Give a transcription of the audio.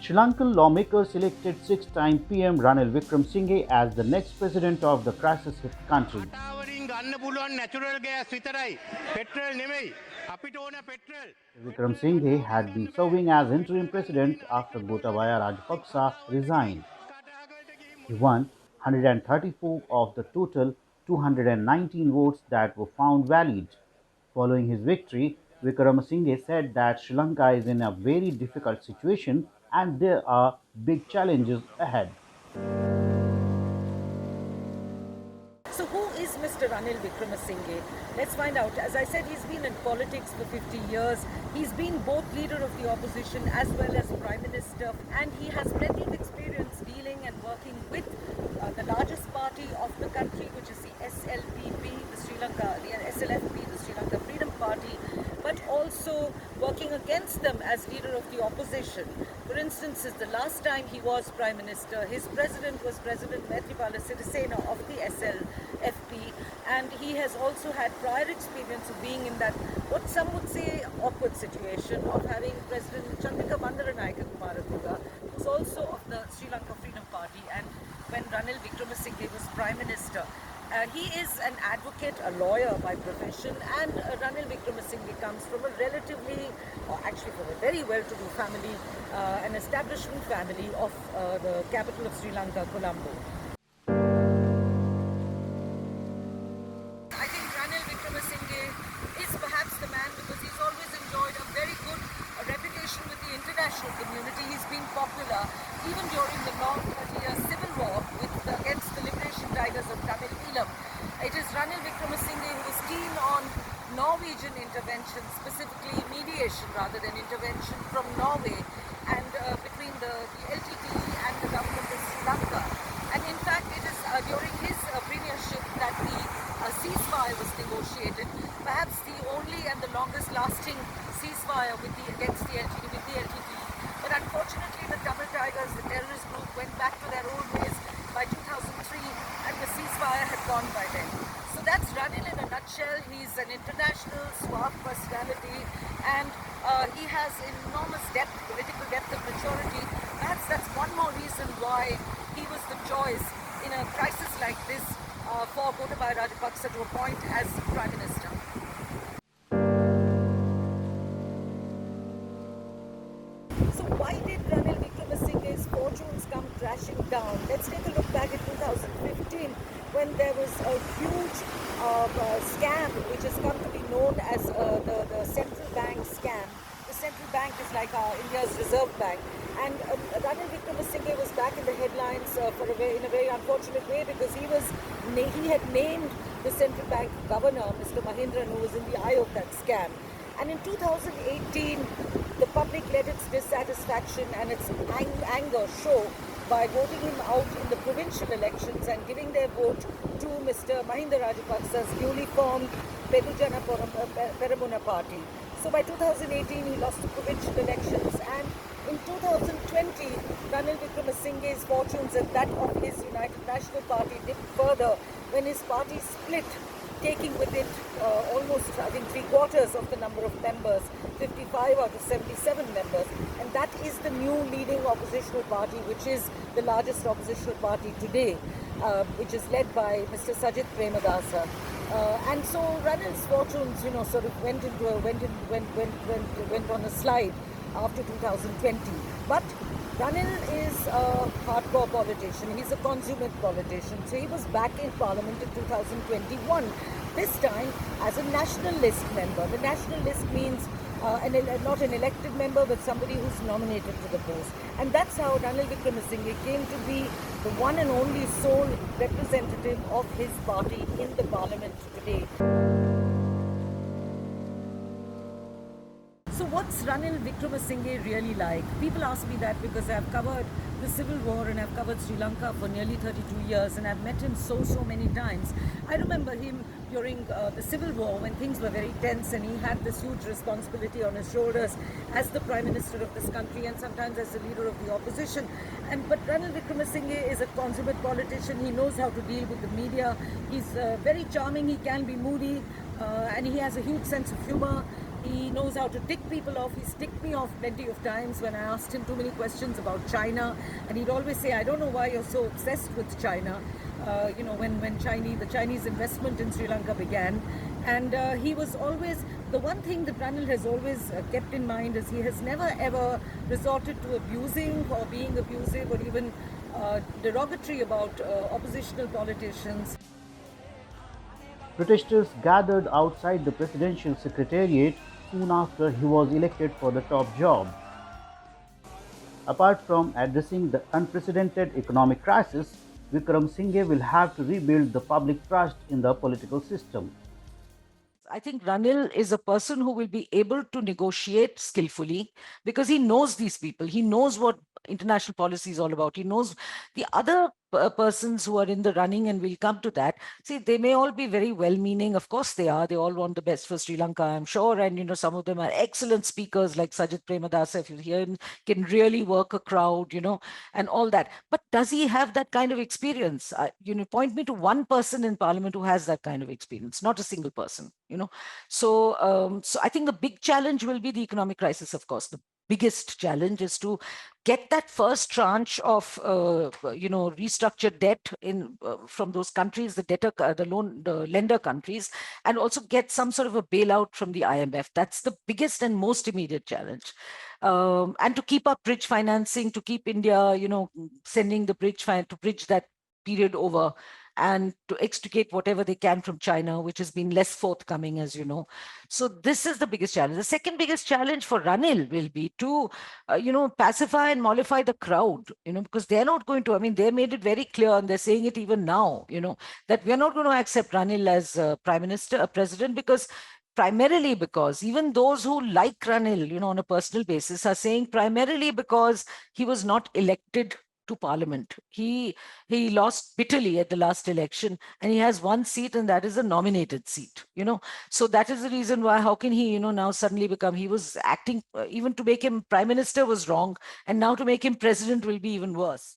Sri Lankan lawmakers selected six-time PM Ranil Wickremesinghe as the next president of the crisis-hit country. Wickremesinghe had been serving as interim president after Gotabaya Rajapaksa resigned. He won 134 of the total 219 votes that were found valid. Following his victory, Wickremesinghe said that Sri Lanka is in a very difficult situation and there are big challenges ahead. So who is Mr. Ranil Wickremesinghe? Let's find out. As I said, he's been in politics for 50 years. He's been both leader of the opposition as well as prime minister, and he has plenty of experience dealing and working with the largest party of the country, which is the SLPP, the SLFP, the Sri Lanka Freedom Party, but also working against them as leader of the opposition. For instance, the last time he was Prime Minister, his president was President Maithripala Sirisena of the SLFP, and he has also had prior experience of being in that, what some would say, awkward situation of having President Chandrika Bandaranayake Kumaratunga, who's also of the Sri Lanka Freedom Party, and when Ranil Wickremesinghe was Prime Minister. He is an advocate, a lawyer by profession, and Ranil Wickremesinghe comes from a relatively, or actually from a very well-to-do family, an establishment family of the capital of Sri Lanka, Colombo. I think Ranil Wickremesinghe is perhaps the man because he's always enjoyed a very good reputation with the international community. He's been popular even during the long 30-year civil war against the liberation tigers of Tamil Eelam. It is Ranil Wickremesinghe who was keen on Norwegian intervention, specifically mediation rather than intervention from Norway and between the LTTE and the government of Sri Lanka. And in fact, it is during his premiership that the ceasefire was negotiated, perhaps the only and the longest lasting ceasefire against the LTTE. But unfortunately, the Tamil Tigers, the terrorist group, went back to their old ways by 2003 and the ceasefire had gone by then. So that's Ranil in a nutshell. He's an international, suave personality, and he has enormous depth, political depth and maturity. Perhaps that's one more reason why he was the choice in a crisis like this for Gotabaya Rajapaksa to appoint as Prime Minister. So why did Ranil Wickremesinghe's fortunes come crashing down? Let's take a look back at 2015 when there was a huge scam which has come to be known as the central bank scam. The central bank is like India's Reserve Bank, and Ranil Wickremesinghe was back in the headlines in a very unfortunate way because he had named the central bank governor, Mr. Mahindran, who was in the eye of that scam. And in 2018, the public let its dissatisfaction and its anger show by voting him out in the provincial elections and giving their vote to Mr. Mahinda Rajapaksa's newly formed Pedujana Peramuna party. So by 2018, he lost the provincial elections, and in 2020, Ranil Wickremesinghe's fortunes and that of his United National Party dipped further when his party split, taking with it almost, I think, 3/4 of the number of members, 55 out of 77 members. And that is the new leading oppositional party, which is the largest oppositional party today, which is led by Mr. Sajith Premadasa. And so Ranil's fortunes, sort of went on a slide after 2020. But Ranil is a hardcore politician. He's a consummate politician. So he was back in Parliament in 2021. This time as a national list member. The national list means not an elected member, but somebody who's nominated to the post. And that's how Ranil Wickremesinghe came to be the one and only sole representative of his party in the Parliament today. So what's Ranil Wickremesinghe really like? People ask me that because I've covered the Civil War and I've covered Sri Lanka for nearly 32 years and I've met him so many times. I remember him during the Civil War when things were very tense and he had this huge responsibility on his shoulders as the Prime Minister of this country and sometimes as the leader of the opposition. But Ranil Wickremesinghe is a consummate politician. He knows how to deal with the media. He's very charming. He can be moody and he has a huge sense of humor. He knows how to tick people off. He's ticked me off plenty of times when I asked him too many questions about China, and he'd always say, "I don't know why you're so obsessed with China." When the Chinese investment in Sri Lanka began, and he was always the one thing that Ranil has always kept in mind is he has never ever resorted to abusing or being abusive or even derogatory about oppositional politicians. Protesters gathered outside the Presidential Secretariat soon after he was elected for the top job. Apart from addressing the unprecedented economic crisis, Wickremesinghe will have to rebuild the public trust in the political system. I think Ranil is a person who will be able to negotiate skillfully because he knows these people. He knows what international policy is all about. He knows the other persons who are in the running, and we'll come to that. See, they may all be very well-meaning. Of course they are. They all want the best for Sri Lanka, I'm sure. And, some of them are excellent speakers like Sajid Premadasa, if you hear him, can really work a crowd, and all that. But does he have that kind of experience? Point me to one person in parliament who has that kind of experience, not a single person, so I think the big challenge will be the economic crisis. Of course, the biggest challenge is to get that first tranche of restructured debt in from those countries, the lender countries, and also get some sort of a bailout from the IMF. That's the biggest and most immediate challenge. And to keep up bridge financing, to keep India, sending the to bridge that period over, and to extricate whatever they can from China, which has been less forthcoming, as you know. So this is the biggest challenge. The second biggest challenge for Ranil will be to, pacify and mollify the crowd, because they're not going to, they made it very clear, and they're saying it even now, that we're not going to accept Ranil as prime minister, a president, because primarily because even those who like Ranil, on a personal basis, are saying primarily because he was not elected to parliament. He lost bitterly at the last election, and he has one seat, and that is a nominated seat. So that is the reason why. How can he, now suddenly become? He was acting, even to make him prime minister was wrong, and now to make him president will be even worse.